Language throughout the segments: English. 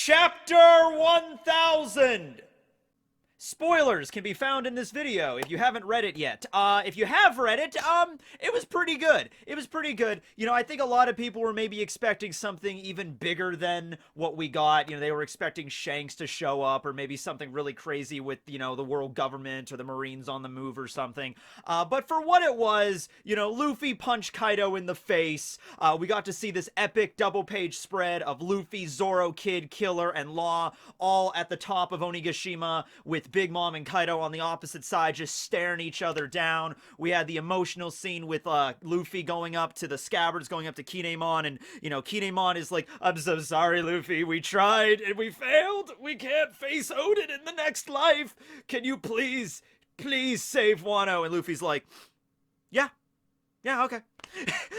Chapter 1000! Spoilers can be found in this video if you haven't read it yet. If you have read it, it was pretty good. It was pretty good. You know, I think a lot of people were maybe expecting something even bigger than what we got. You know, they were expecting Shanks to show up, or maybe something really crazy with, you know, the world government or the Marines on the move or something. But for what it was, you know, Luffy punched Kaido in the face. We got to see this epic double-page spread of Luffy, Zoro, Kid, Killer, and Law all at the top of Onigashima with Big Mom and Kaido on the opposite side just staring each other down. We had the emotional scene with Luffy going up to the Scabbards, going up to Kinemon, and, you know, Kinemon is like, "I'm so sorry, Luffy, we tried and we failed. We can't face Odin in the next life. Can you please save Wano?" And Luffy's like, yeah, okay.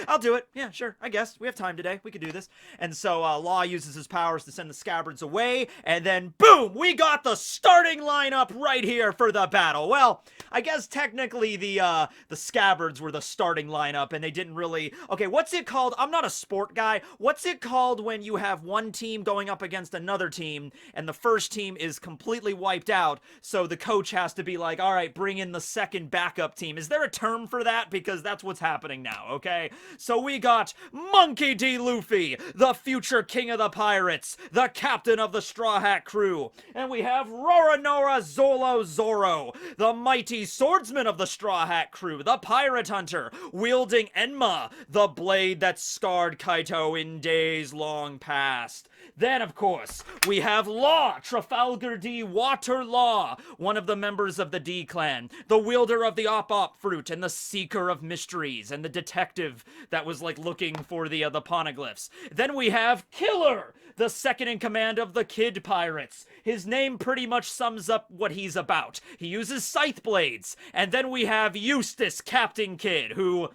I'll do it. Yeah, sure, I guess. We have time today. We could do this. And so Law uses his powers to send the Scabbards away, and then boom! We got the starting lineup right here for the battle. Well, I guess technically the Scabbards were the starting lineup, and they didn't really... Okay, what's it called? I'm not a sport guy. What's it called when you have one team going up against another team, and the first team is completely wiped out, so the coach has to be like, alright, bring in the second backup team. Is there a term for that? Because that's what's happening now, okay? So we got Monkey D. Luffy, the future king of the pirates, the captain of the Straw Hat crew. And we have Roronoa Zolo Zoro, the mighty swordsman of the Straw Hat crew, the pirate hunter, wielding Enma, the blade that scarred Kaito in days long past. Then, of course, we have Law, Trafalgar D. Water Law, one of the members of the D-Clan, the wielder of the Op-Op fruit, and the seeker of mysteries, and the detective that was, like, looking for the poneglyphs. Then we have Killer, the second in command of the Kid Pirates. His name pretty much sums up what he's about. He uses scythe blades. And then we have Eustass, Captain Kid, who...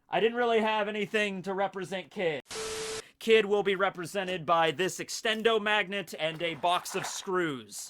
I didn't really have anything to represent Kid. Kid will be represented by this extendo magnet and a box of screws.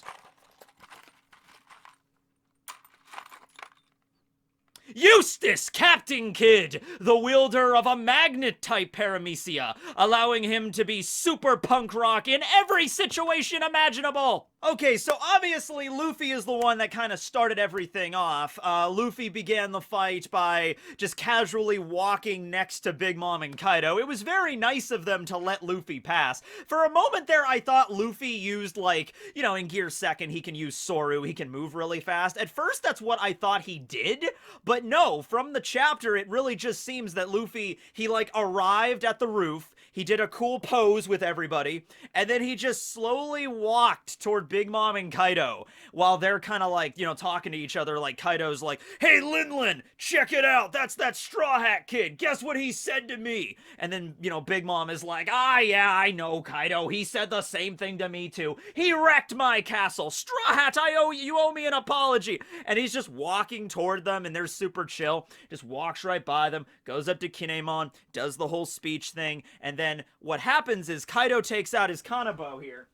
Eustass, Captain Kid, the wielder of a magnet-type paramecia, allowing him to be super punk rock in every situation imaginable. Okay, so obviously Luffy is the one that kind of started everything off. Luffy began the fight by just casually walking next to Big Mom and Kaido. It was very nice of them to let Luffy pass. For a moment there, I thought Luffy used, like, you know, in Gear Second, he can use Soru, he can move really fast. At first, that's what I thought he did, but no, from the chapter, it really just seems that Luffy, he, like, arrived at the roof, he did a cool pose with everybody, and then he just slowly walked toward Big Mom and Kaido, while they're kind of like, you know, talking to each other. Like, Kaido's like, "Hey, Linlin, check it out, that's that Straw Hat kid, guess what he said to me?" And then, you know, Big Mom is like, "Ah, yeah, I know, Kaido, he said the same thing to me too. He wrecked my castle. Straw Hat, you owe me an apology." And he's just walking toward them, and they're super chill, just walks right by them, goes up to Kinemon, does the whole speech thing, and then what happens is Kaido takes out his Kanabo here.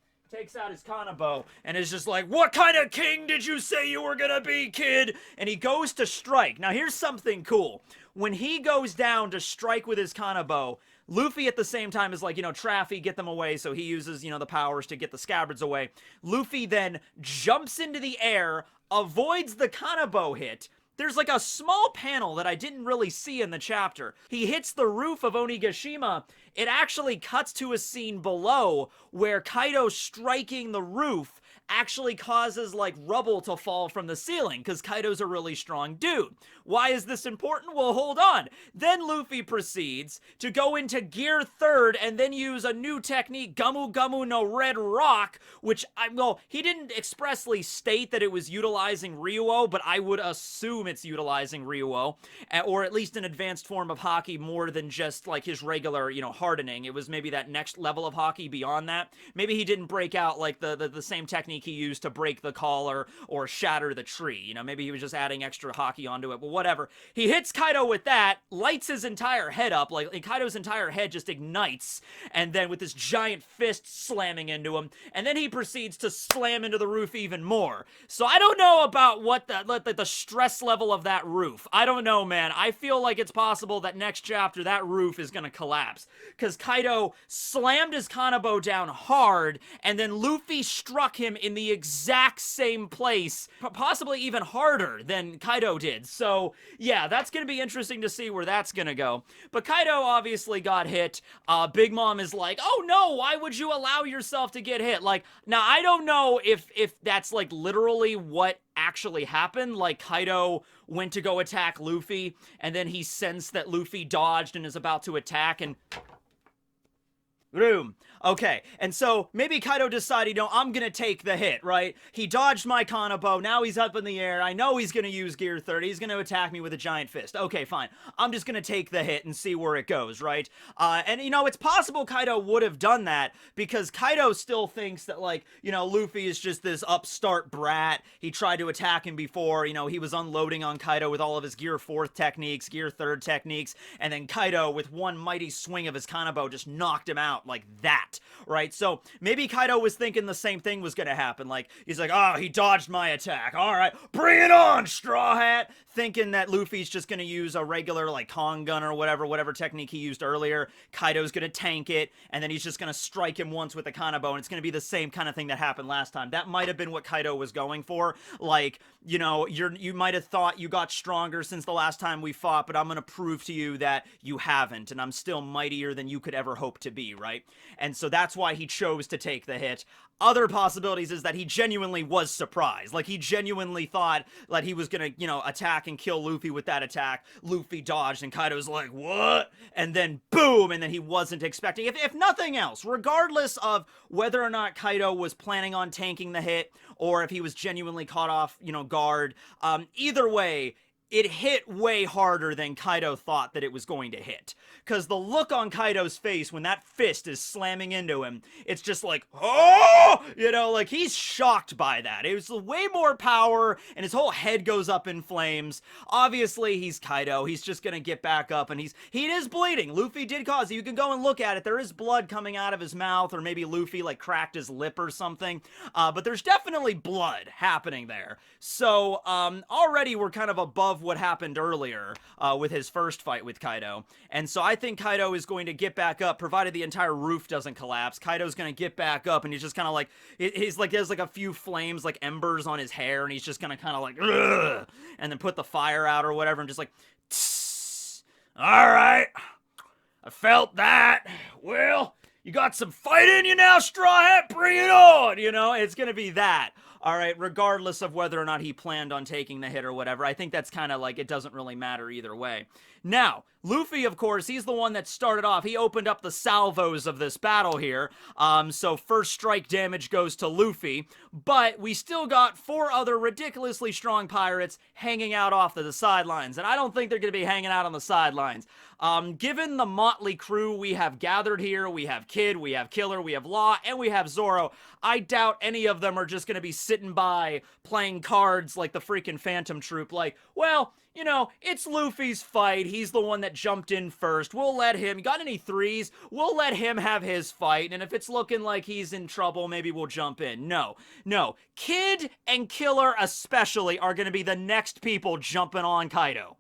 And is just like, "What kind of king did you say you were gonna be, kid?" And he goes to strike. Now here's something cool. When he goes down to strike with his Kanabo, Luffy at the same time is like, you know, Traffy, get them away, so he uses, you know, the powers to get the Scabbards away. Luffy then jumps into the air, avoids the Kanabo hit. There's like a small panel that I didn't really see in the chapter. He hits the roof of Onigashima. It actually cuts to a scene below where Kaido striking the roof actually causes, like, rubble to fall from the ceiling, because Kaido's a really strong dude. Why is this important? Well, hold on. Then Luffy proceeds to go into Gear Third and then use a new technique, Gamu Gamu no Red Rock, which, well, he didn't expressly state that it was utilizing Ryuo, but I would assume it's utilizing Ryuo, or at least an advanced form of Haki more than just, like, his regular, you know, hardening. It was maybe that next level of Haki beyond that. Maybe he didn't break out, like, the same technique he used to break the collar or shatter the tree. You know, maybe he was just adding extra Haki onto it, but whatever. He hits Kaido with that, lights his entire head up, like Kaido's entire head just ignites, and then with this giant fist slamming into him, and then he proceeds to slam into the roof even more. So I don't know about what the stress level of that roof. I don't know, man. I feel like it's possible that next chapter that roof is gonna collapse. because Kaido slammed his Kanabo down hard, and then Luffy struck him in the exact same place, possibly even harder than Kaido did. So, yeah, that's gonna be interesting to see where that's gonna go. But Kaido obviously got hit. Big Mom is like, oh no, why would you allow yourself to get hit? Like, now I don't know if that's like literally what actually happened. Like, Kaido went to go attack Luffy, and then he sensed that Luffy dodged and is about to attack, and boom. Okay, and so maybe Kaido decided, you know, I'm gonna take the hit, right? He dodged my Kanabo, now he's up in the air, I know he's gonna use Gear 30, he's gonna attack me with a giant fist. Okay, fine. I'm just gonna take the hit and see where it goes, right? And, you know, it's possible Kaido would have done that, because Kaido still thinks that, like, you know, Luffy is just this upstart brat. He tried to attack him before, you know, he was unloading on Kaido with all of his Gear 4th techniques, Gear 3rd techniques, and then Kaido, with one mighty swing of his Kanabo, just knocked him out like that. Right? So maybe Kaido was thinking the same thing was gonna happen. Like, he's like, oh, he dodged my attack. Alright, bring it on, Straw Hat! Thinking that Luffy's just gonna use a regular, like, Kong gun or whatever technique he used earlier. Kaido's gonna tank it, and then he's just gonna strike him once with the Kanabo, and it's gonna be the same kind of thing that happened last time. That might have been what Kaido was going for. Like, you know, you might have thought you got stronger since the last time we fought, but I'm gonna prove to you that you haven't, and I'm still mightier than you could ever hope to be, right? And so that's why he chose to take the hit. Other possibilities is that he genuinely was surprised. Like, he genuinely thought that he was gonna, you know, attack and kill Luffy with that attack. Luffy dodged, and Kaido's like, what? And then, boom! And then he wasn't expecting. If nothing else, regardless of whether or not Kaido was planning on tanking the hit, or if he was genuinely caught off, you know, guard, either way, it hit way harder than Kaido thought that it was going to hit. Because the look on Kaido's face when that fist is slamming into him, it's just like, oh! You know, like, he's shocked by that. It was way more power, and his whole head goes up in flames. Obviously, he's Kaido. He's just gonna get back up, and he is bleeding. Luffy did cause it. You can go and look at it. There is blood coming out of his mouth, or maybe Luffy, like, cracked his lip or something. But there's definitely blood happening there. So, already we're kind of above what happened earlier with his first fight with Kaido. And so I think Kaido is going to get back up, provided the entire roof doesn't collapse. Kaido's going to get back up, and he's just kind of like, he's like, there's like a few flames, like embers on his hair, and he's just going to kind of like, ugh, and then put the fire out or whatever, and just like, alright, I felt that. Well, you got some fight in you now, Straw Hat, bring it on, you know, it's going to be that. All right, regardless of whether or not he planned on taking the hit or whatever, I think that's kind of like, it doesn't really matter either way. Now, Luffy, of course, he's the one that started off. He opened up the salvos of this battle here. So first strike damage goes to Luffy, but we still got 4 other ridiculously strong pirates hanging out off to the sidelines, and I don't think they're going to be hanging out on the sidelines. Given the motley crew we have gathered here, we have Kid, we have Killer, we have Law, and we have Zoro, I doubt any of them are just going to be sitting by playing cards like the freaking Phantom Troop, like, well, you know, it's Luffy's fight. He's the one that jumped in first. We'll let him. Got any threes? We'll let him have his fight. And if it's looking like he's in trouble, maybe we'll jump in. No. Kid and Killer especially are going to be the next people jumping on Kaido.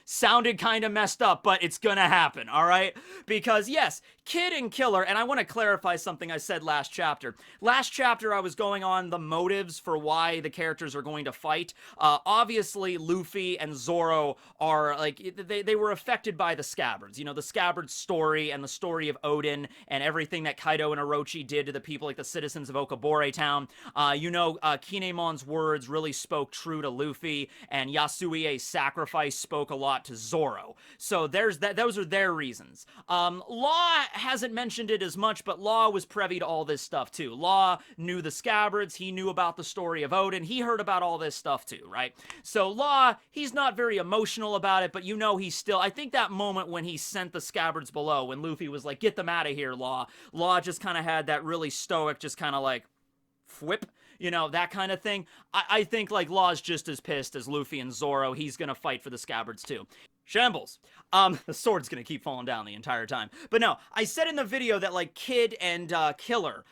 Sounded kind of messed up, but it's gonna happen, all right? Because, yes, Kid and Killer, and I want to clarify something I said last chapter. Last chapter, I was going on the motives for why the characters are going to fight. Obviously, Luffy and Zoro are, like, they were affected by the Scabbards. You know, the Scabbards story and the story of Odin and everything that Kaido and Orochi did to the people, like the citizens of Okabore Town. You know, Kinemon's words really spoke true to Luffy, and Yasuie's sacrifice spoke a lot to Zoro. So there's that. Those are their reasons. Law hasn't mentioned it as much, but Law was privy to all this stuff too. Law knew the Scabbards. He knew about the story of Odin. He heard about all this stuff too, right? So Law, he's not very emotional about it, but you know he's still, I think that moment when he sent the Scabbards below, when Luffy was like, get them out of here, Law. Law just kind of had that really stoic, just kind of like, whip, you know, that kind of thing. I think, like, Law's just as pissed as Luffy and Zoro. He's gonna fight for the Scabbards, too. Shambles. The sword's gonna keep falling down the entire time. But no, I said in the video that, like, Kid and Killer,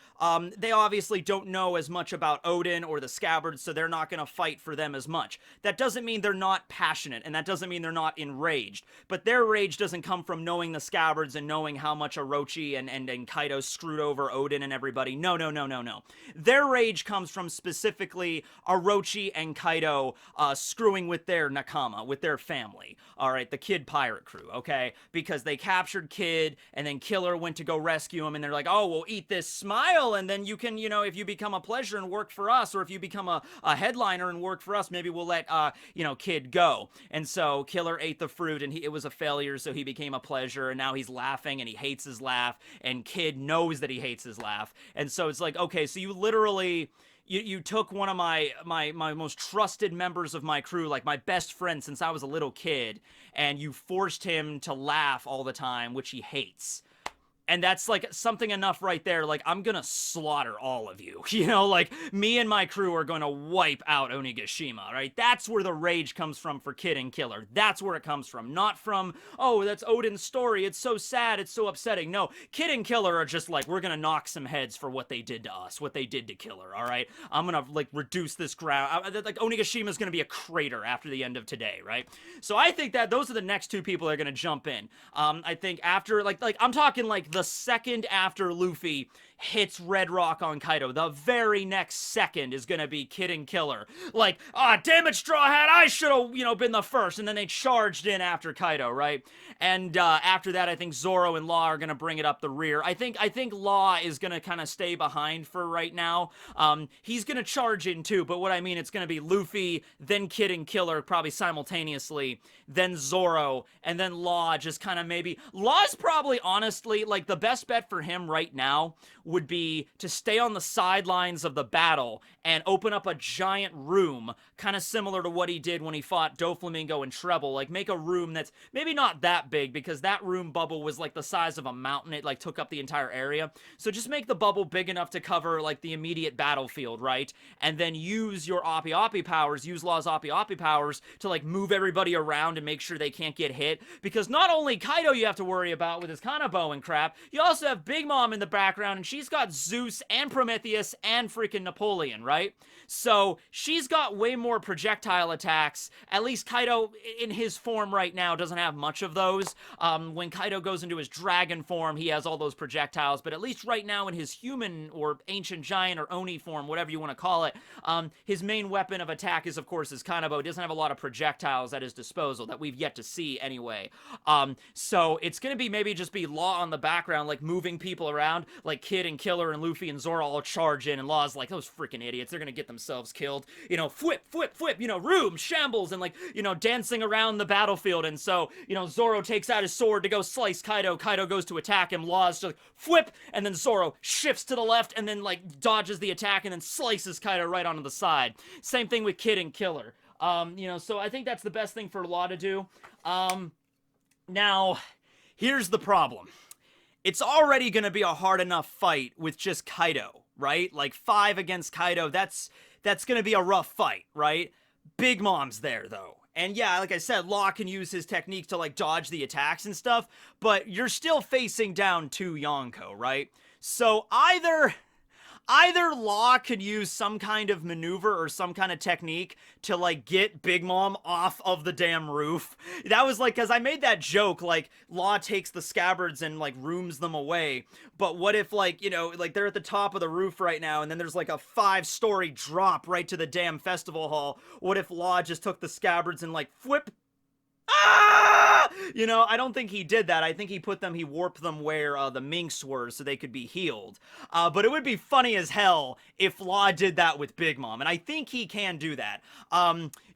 they obviously don't know as much about Odin or the Scabbards, so they're not gonna fight for them as much. That doesn't mean they're not passionate, and that doesn't mean they're not enraged. But their rage doesn't come from knowing the Scabbards and knowing how much Orochi and Kaido screwed over Odin and everybody. No, no, no, no, no. Their rage comes from specifically Orochi and Kaido screwing with their Nakama, with their family. Alright, the Kid pirate crew, okay? Because they captured Kid, and then Killer went to go rescue him, and they're like, oh, well, eat this smile, and then you can, you know, if you become a pleasure and work for us, or if you become a headliner and work for us, maybe we'll let, you know, Kid go. And so Killer ate the fruit, and it was a failure, so he became a pleasure, and now he's laughing, and he hates his laugh, and Kid knows that he hates his laugh. And so it's like, okay, so you literally... You took one of my most trusted members of my crew, like my best friend since I was a little kid, and you forced him to laugh all the time, which he hates. And that's, like, something enough right there, like, I'm gonna slaughter all of you. You know, like, me and my crew are gonna wipe out Onigashima, right? That's where the rage comes from for Kid and Killer. That's where it comes from. Not from, oh, that's Odin's story, it's so sad, it's so upsetting. No, Kid and Killer are just like, we're gonna knock some heads for what they did to us, what they did to Killer, alright? I'm gonna, like, reduce this ground. Like, Onigashima's gonna be a crater after the end of today, right? So I think that those are the next two people that are gonna jump in. I think after, like, I'm talking, like, the second after Luffy hits Red Rock on Kaido, the very next second is gonna be Kid and Killer. Like, damn it, Straw Hat, I should've, you know, been the first, and then they charged in after Kaido, right? And, after that, I think Zoro and Law are gonna bring it up the rear. I think Law is gonna kind of stay behind for right now. He's gonna charge in too, but what I mean, it's gonna be Luffy, then Kid and Killer, probably simultaneously, then Zoro, and then Law just kind of maybe... Law's probably, honestly, like, the best bet for him right now would be to stay on the sidelines of the battle and open up a giant room, kind of similar to what he did when he fought Doflamingo and Treble. Like, make a room that's maybe not that big, because that room bubble was, like, the size of a mountain. It, like, took up the entire area. So just make the bubble big enough to cover, like, the immediate battlefield, right? And then use your Oppi Oppi powers, use Law's Oppi Oppi powers to, like, move everybody around and make sure they can't get hit. Because not only Kaido you have to worry about with his Kanabo and crap, you also have Big Mom in the background, and she's got Zeus and Prometheus and freaking Napoleon, right? So she's got way more projectile attacks. At least Kaido, in his form right now, doesn't have much of those. When Kaido goes into his dragon form, he has all those projectiles, but at least right now in his human or ancient giant or Oni form, whatever you want to call it, his main weapon of attack is, of course, his Kanabo. He doesn't have a lot of projectiles at his disposal that we've yet to see anyway. So it's gonna be maybe just be Law on the background, like moving people around, like Kid and Killer and Luffy and Zoro all charge in, and Law's like, those freaking idiots, they're gonna get themselves killed. You know, whip, you know, room, shambles, and, like, you know, dancing around the battlefield. And so, you know, Zoro takes out his sword to go slice Kaido. Kaido goes to attack him. Law's just like, whip, and then Zoro shifts to the left and then, like, dodges the attack and then slices Kaido right onto the side. Same thing with Kid and Killer. You know, so I think that's the best thing for Law to do. Now, here's the problem. It's already gonna be a hard enough fight with just Kaido, right? Like, 5 against Kaido, that's gonna be a rough fight, right? Big Mom's there, though. And yeah, like I said, Law can use his technique to, like, dodge the attacks and stuff, but you're still facing down 2 Yonko, right? So either Law could use some kind of maneuver or some kind of technique to, like, get Big Mom off of the damn roof. That was, like, because I made that joke, like, Law takes the Scabbards and, like, rooms them away. But what if, like, you know, like, they're at the top of the roof right now, and then there's, like, a 5-story drop right to the damn festival hall. What if Law just took the Scabbards and, like, whip... Ah! You know, I don't think he did that. I think he warped them where the minks were so they could be healed. But it would be funny as hell if Law did that with Big Mom, and I think he can do that.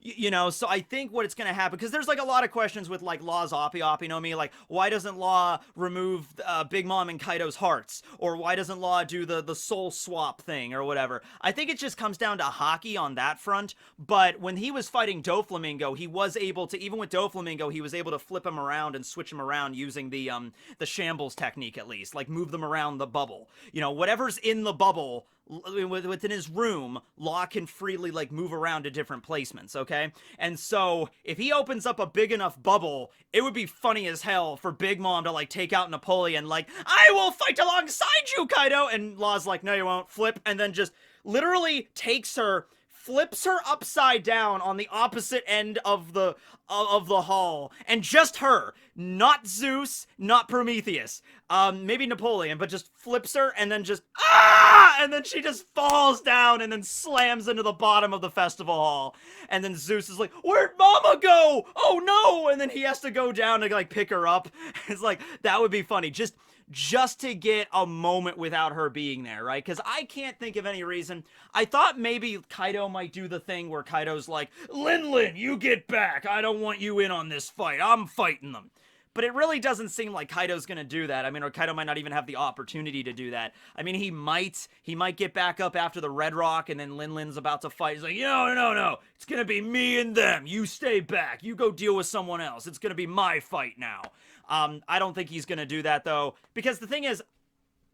You know, so I think what it's gonna happen, because there's, like, a lot of questions with, like, Law's Oppi Oppi no Mi, like, why doesn't Law remove Big Mom and Kaido's hearts? Or why doesn't Law do the soul swap thing, or whatever? I think it just comes down to hockey on that front, but when he was fighting Doflamingo, he was able to, even with Doflamingo, Doflamingo, he was able to flip him around and switch him around using the shambles technique, at least. Like, move them around the bubble. You know, whatever's in the bubble within his room, Law can freely, like, move around to different placements, okay? And so, if he opens up a big enough bubble, it would be funny as hell for Big Mom to, like, take out Napoleon, like, I will fight alongside you, Kaido! And Law's like, no, you won't. Flip, and then just literally takes her, flips her upside down on the opposite end of the hall, and just her, not Zeus, not Prometheus, maybe Napoleon, but just flips her, and then just, and then she just falls down, and then slams into the bottom of the festival hall, and then Zeus is like, where'd Mama go? Oh no! And then he has to go down to, like, pick her up. It's like, that would be funny, just to get a moment without her being there, right? Because I can't think of any reason. I thought maybe Kaido might do the thing where Kaido's like, Lin, you get back. I don't want you in on this fight. I'm fighting them. But it really doesn't seem like Kaido's gonna do that. I mean, or Kaido might not even have the opportunity to do that. I mean, he might get back up after the Red Rock, and then Lin's about to fight. He's like, no. It's gonna be me and them. You stay back. You go deal with someone else. It's gonna be my fight now. I don't think he's gonna do that, though, because the thing is,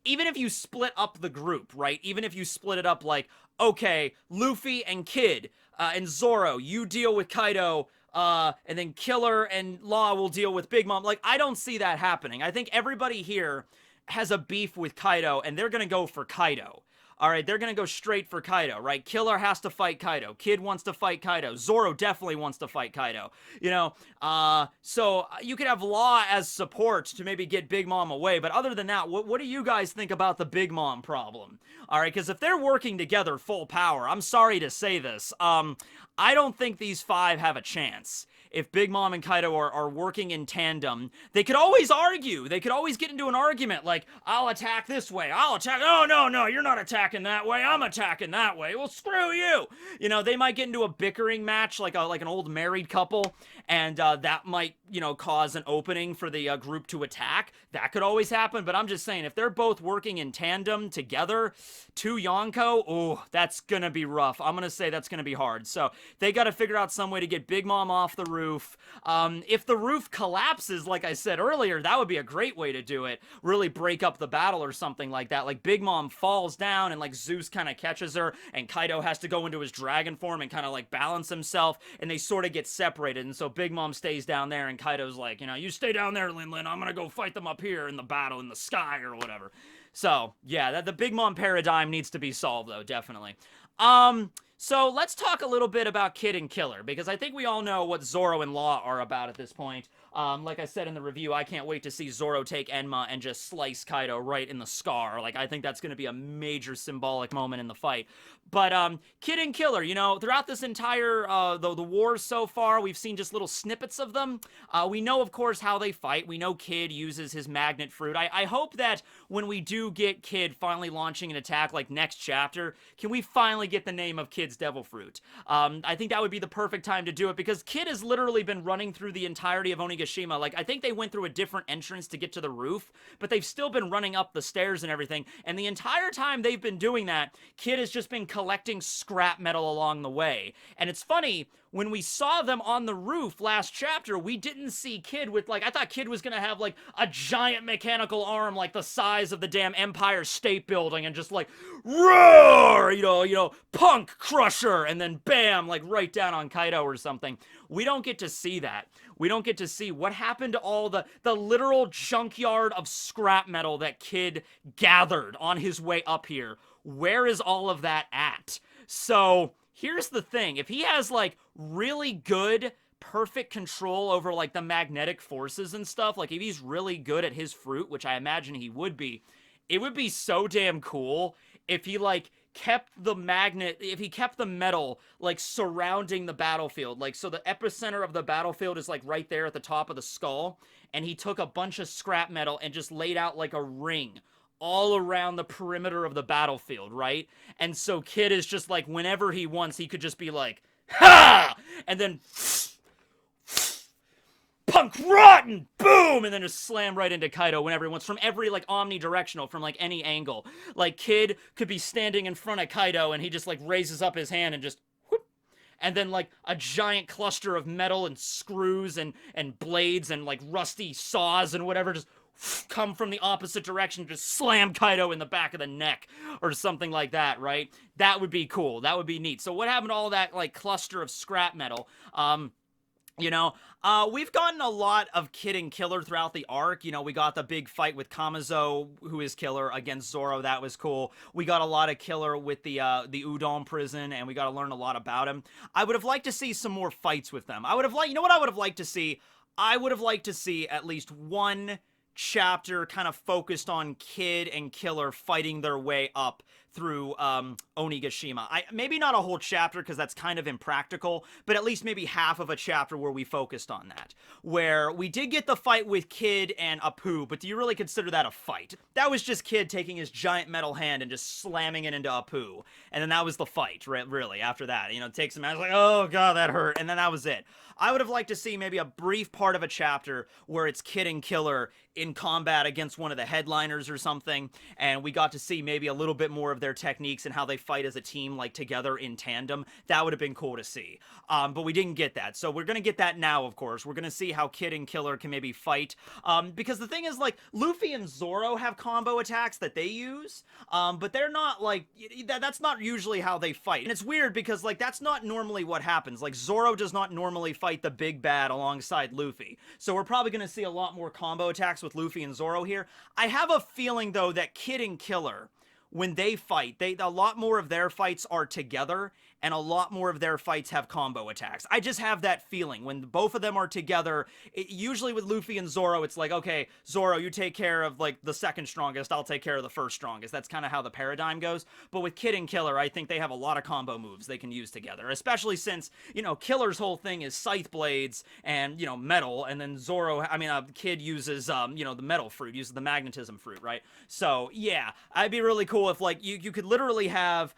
even if you split up the group, right? Even if you split it up like, okay, Luffy and Kid, and Zoro, you deal with Kaido, and then Killer and Law will deal with Big Mom. Like, I don't see that happening. I think everybody here has a beef with Kaido, and they're gonna go for Kaido. Alright, they're gonna go straight for Kaido, right? Killer has to fight Kaido. Kid wants to fight Kaido. Zoro definitely wants to fight Kaido. You know, so you could have Law as support to maybe get Big Mom away, but other than that, what do you guys think about the Big Mom problem? Alright, because if they're working together full power, I'm sorry to say this, I don't think these five have a chance. If Big Mom and Kaido are working in tandem, they could always argue. They could always get into an argument like, I'll attack this way. I'll attack. Oh, no, you're not attacking that way. I'm attacking that way. Well, screw you. You know, they might get into a bickering match like an old married couple, and that might, you know, cause an opening for the group to attack. That could always happen, but I'm just saying, if they're both working in tandem together to Yonko, oh, that's gonna be rough. I'm gonna say that's gonna be hard. So they gotta figure out some way to get Big Mom off the roof. If the roof collapses, like I said earlier, that would be a great way to do it. Really break up the battle or something like that. Like, Big Mom falls down and, like, Zeus kind of catches her, and Kaido has to go into his dragon form and kind of, like, balance himself, and they sort of get separated, and so Big Mom stays down there, and Kaido's like, you know, you stay down there, Lin, I'm gonna go fight them up here in the battle in the sky or whatever. So, yeah, the Big Mom paradigm needs to be solved, though, definitely. So let's talk a little bit about Kid and Killer, because I think we all know what Zoro and Law are about at this point. Like I said in the review, I can't wait to see Zoro take Enma and just slice Kaido right in the scar. Like, I think that's going to be a major symbolic moment in the fight. But, Kid and Killer, you know, throughout this entire, the wars so far, we've seen just little snippets of them. We know, of course, how they fight. We know Kid uses his magnet fruit. I hope that when we do get Kid finally launching an attack, like next chapter, can we finally get the name of Kid's devil fruit? I think that would be the perfect time to do it, because Kid has literally been running through the entirety of Onigashima. Like, I think they went through a different entrance to get to the roof, but they've still been running up the stairs and everything, and the entire time they've been doing that, Kid has just been collecting scrap metal along the way. And it's funny, when we saw them on the roof last chapter, we didn't see Kid with, like, I thought Kid was gonna have, like, a giant mechanical arm, like, the size of the damn Empire State Building, and just, like, roar, you know, punk crusher, and then bam, like, right down on Kaido or something. We don't get to see that. We don't get to see what happened to all the literal junkyard of scrap metal that Kid gathered on his way up here. Where is all of that at? So, here's the thing. If he has, like, really good, perfect control over, like, the magnetic forces and stuff, like, if he's really good at his fruit, which I imagine he would be, it would be so damn cool if he, like, kept the metal, like, surrounding the battlefield. Like, so the epicenter of the battlefield is, like, right there at the top of the skull, and he took a bunch of scrap metal and just laid out, like, a ring all around the perimeter of the battlefield, right? And so Kid is just like, whenever he wants, he could just be like, ha! And then punk rotten, boom! And then just slam right into Kaido whenever he wants, from every, like, omnidirectional, from, like, any angle. Like, Kid could be standing in front of Kaido, and he just, like, raises up his hand and just whoop. and then like a giant cluster of metal and screws and blades and like rusty saws and whatever just come from the opposite direction, just slam Kaido in the back of the neck or something like that, right? That would be cool. That would be neat. So what happened to all that like cluster of scrap metal? You know, we've gotten a lot of Kid and Killer throughout the arc. You know, we got the big fight with Kamazo, who is Killer, against Zoro. That was cool. We got a lot of Killer with the Udon prison, and we got to learn a lot about him. I would have liked to see some more fights with them. I would have liked, you know what I would have liked to see? I would have liked to see at least one chapter kind of focused on Kid and Killer fighting their way up through Onigashima. Maybe not a whole chapter because that's kind of impractical, but at least maybe half of a chapter where we focused on that. Where we did get the fight with Kid and Apu, but do you really consider that a fight? That was just Kid taking his giant metal hand and just slamming it into Apu. And then that was the fight, really, after that. You know, takes him out, it's like, oh god, that hurt, and then that was it. I would have liked to see maybe a brief part of a chapter where it's Kid and Killer in combat against one of the headliners or something, and we got to see maybe a little bit more of their techniques and how they fight as a team, like together in tandem. That would have been cool to see. But we didn't get that, so we're gonna get that now, of course. We're gonna see how Kid and Killer can maybe fight, because the thing is, like, Luffy and Zoro have combo attacks that they use, but they're not, like, that's not usually how they fight. And it's weird because, like, that's not normally what happens. Like, Zoro does not normally fight the big bad alongside Luffy. So we're probably going to see a lot more combo attacks with Luffy and Zoro here. I have a feeling, though, that Kid and Killer, when they fight, a lot more of their fights are together, and a lot more of their fights have combo attacks. I just have that feeling. When both of them are together, usually with Luffy and Zoro, it's like, okay, Zoro, you take care of, like, the second strongest, I'll take care of the first strongest. That's kind of how the paradigm goes. But with Kid and Killer, I think they have a lot of combo moves they can use together, especially since, you know, Killer's whole thing is scythe blades and, you know, metal, and then Kid uses, you know, the metal fruit, uses the magnetism fruit, right? So, yeah, I'd be really cool if, like, you could literally have,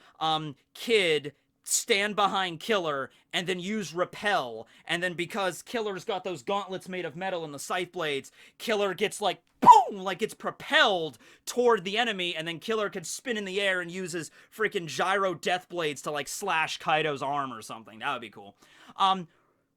Kid stand behind Killer and then use repel, and then because Killer's got those gauntlets made of metal and the scythe blades, Killer gets like boom, like it's propelled toward the enemy, and then Killer could spin in the air and use his freaking gyro death blades to like slash Kaido's arm or something. That would be cool.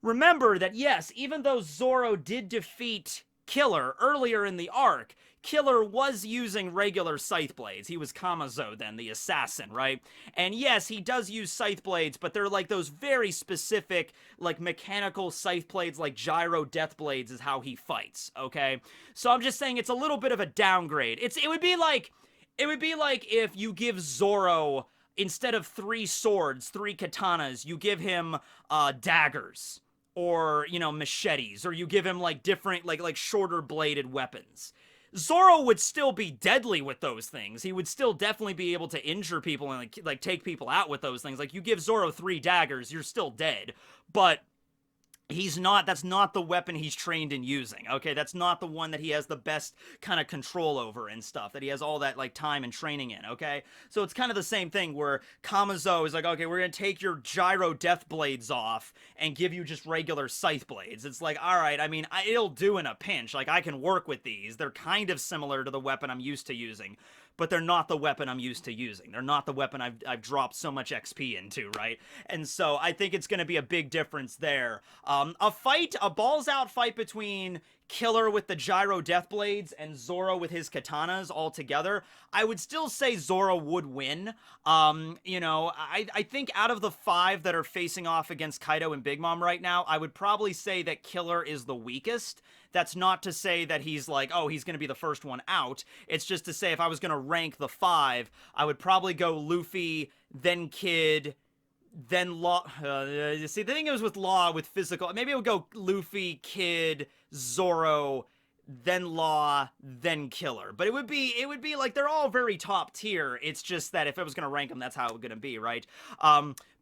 Remember that, yes, even though Zoro did defeat Killer earlier in the arc, Killer was using regular scythe blades. He was Kamazo then, the assassin, right? And yes, he does use scythe blades, but they're like those very specific, like, mechanical scythe blades, like gyro death blades is how he fights, okay? So I'm just saying it's a little bit of a downgrade. It would be like if you give Zoro, instead of 3 swords, 3 katanas, you give him daggers, or, you know, machetes, or you give him like different, like shorter bladed weapons. Zoro would still be deadly with those things. He would still definitely be able to injure people and like take people out with those things. Like, you give Zoro 3 daggers, you're still dead. But that's not the weapon he's trained in using, okay? That's not the one that he has the best kind of control over and stuff, that he has all that, like, time and training in, okay? So it's kind of the same thing where Kamazo is like, okay, we're gonna take your gyro death blades off and give you just regular scythe blades. It's like, alright, I mean, it'll do in a pinch. Like, I can work with these. They're kind of similar to the weapon I'm used to using, but they're not the weapon I'm used to using. They're not the weapon I've dropped so much XP into, right? And so I think it's going to be a big difference there. A balls-out fight between Killer with the gyro death blades and Zoro with his katanas all together, I would still say Zoro would win. You know, I think out of the 5 that are facing off against Kaido and Big Mom right now, I would probably say that Killer is the weakest. That's not to say that he's like, oh, he's going to be the first one out. It's just to say if I was going to rank the 5, I would probably go Luffy, then Kid, then Law. See, the thing is with Law, with physical, maybe I would go Luffy, Kid, Zoro, then Law, then Killer. But it would be like they're all very top tier. It's just that if I was going to rank them, that's how it was going to be, right?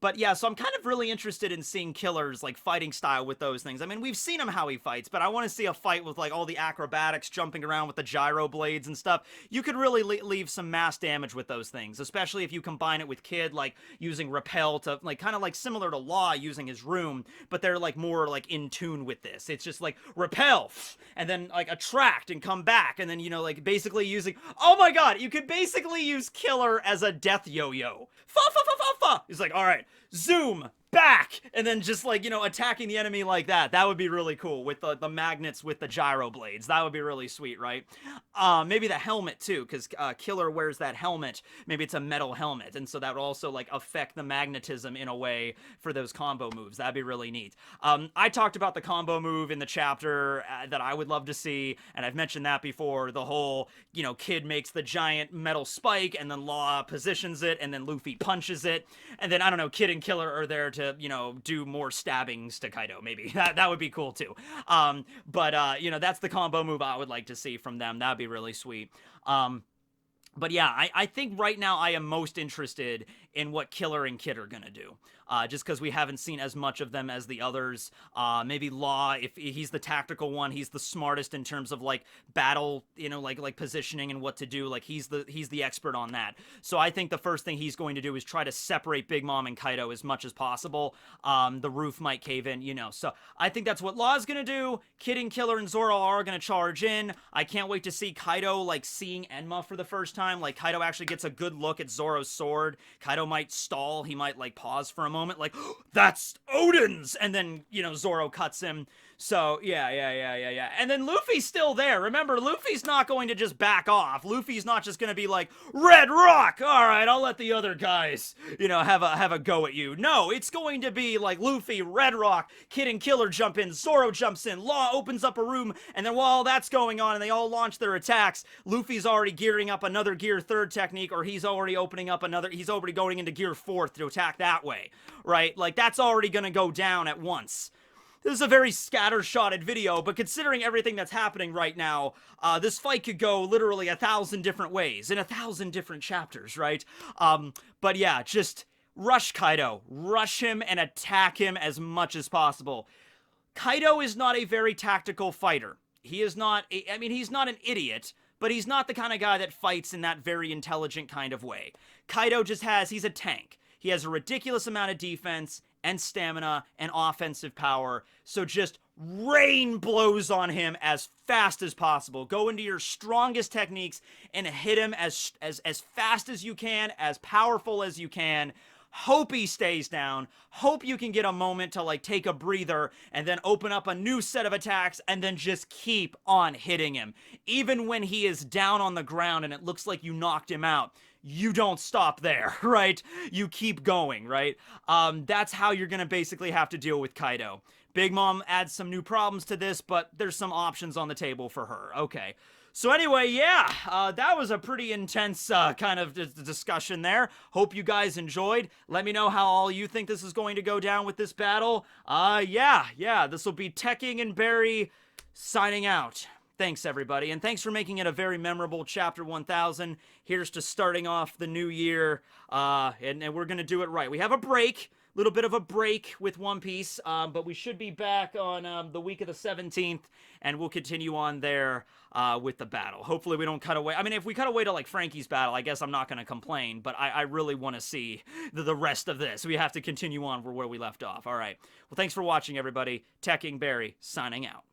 But yeah, so I'm kind of really interested in seeing Killer's, like, fighting style with those things. I mean, we've seen him how he fights, but I want to see a fight with, like, all the acrobatics, jumping around with the gyro blades and stuff. You could really leave some mass damage with those things, especially if you combine it with Kid, like, using repel to, like, kind of like similar to Law using his room, but they're, like, more, like, in tune with this. It's just, like, repel, and then, like, attract and come back, and then, you know, like, basically using, oh my god, you could basically use Killer as a death yo-yo. Fa fa fa fa fa! He's like, alright, zoom, back, and then just like, you know, attacking the enemy like that. That would be really cool with the magnets with the gyro blades. That would be really sweet, right? Maybe the helmet too, because Killer wears that helmet. Maybe it's a metal helmet, and so that would also like affect the magnetism in a way for those combo moves. That'd be really neat. I talked about the combo move in the chapter that I would love to see, and I've mentioned that before. The whole, you know, Kid makes the giant metal spike, and then Law positions it, and then Luffy punches it, and then I don't know, Kid and Killer are there to, you know, do more stabbings to Kaido. Maybe that would be cool too. But you know, that's the combo move I would like to see from them. That'd be really sweet. But yeah, I think right now I am most interested in what Killer and Kid are gonna do. Just because we haven't seen as much of them as the others. Maybe Law, if he's the tactical one, he's the smartest in terms of like battle, you know, like positioning and what to do. Like he's the expert on that. So I think the first thing he's going to do is try to separate Big Mom and Kaido as much as possible. The roof might cave in, you know. So I think that's what Law's gonna do. Kid and Killer and Zoro are gonna charge in. I can't wait to see Kaido like seeing Enma for the first time. Like Kaido actually gets a good look at Zoro's sword. Kaido might stall. He might like pause for a moment, like, oh, that's Odin's, and then, you know, Zoro cuts him. So yeah. And then Luffy's still there. Remember, Luffy's not going to just back off. Luffy's not just going to be like, Red Rock, all right, I'll let the other guys, you know, have a go at you. No, it's going to be like Luffy, Red Rock, Kid and Killer jump in, Zoro jumps in, Law opens up a room, and then while that's going on and they all launch their attacks, Luffy's already gearing up another Gear 3rd technique, or he's already opening up he's already going into Gear 4th to attack that way, right? Like, that's already going to go down at once. This is a very scattershotted video, but considering everything that's happening right now, this fight could go literally 1,000 different ways in 1,000 different chapters, right? But yeah, just rush Kaido. Rush him and attack him as much as possible. Kaido is not a very tactical fighter. He is not, I mean, he's not an idiot, but he's not the kind of guy that fights in that very intelligent kind of way. Kaido just he's a tank. He has a ridiculous amount of defense and stamina and offensive power, so just rain blows on him as fast as possible. Go into your strongest techniques and hit him as fast as you can, as powerful as you can. Hope he stays down. Hope you can get a moment to like take a breather and then open up a new set of attacks and then just keep on hitting him. Even when he is down on the ground and it looks like you knocked him out, you don't stop there, right? You keep going, right? That's how you're gonna basically have to deal with Kaido. Big Mom adds some new problems to this, but there's some options on the table for her. Okay. So anyway, yeah, that was a pretty intense kind of discussion there. Hope you guys enjoyed. Let me know how all you think this is going to go down with this battle. Yeah, this will be Tekking and Barry signing out. Thanks, everybody, and thanks for making it a very memorable Chapter 1000. Here's to starting off the new year, and we're going to do it right. We have a break, a little bit of a break with One Piece, but we should be back on the week of the 17th, and we'll continue on there with the battle. Hopefully we don't cut away. I mean, if we cut away to, like, Frankie's battle, I guess I'm not going to complain, but I really want to see the rest of this. We have to continue on where we left off. All right. Well, thanks for watching, everybody. Tekking Barry, signing out.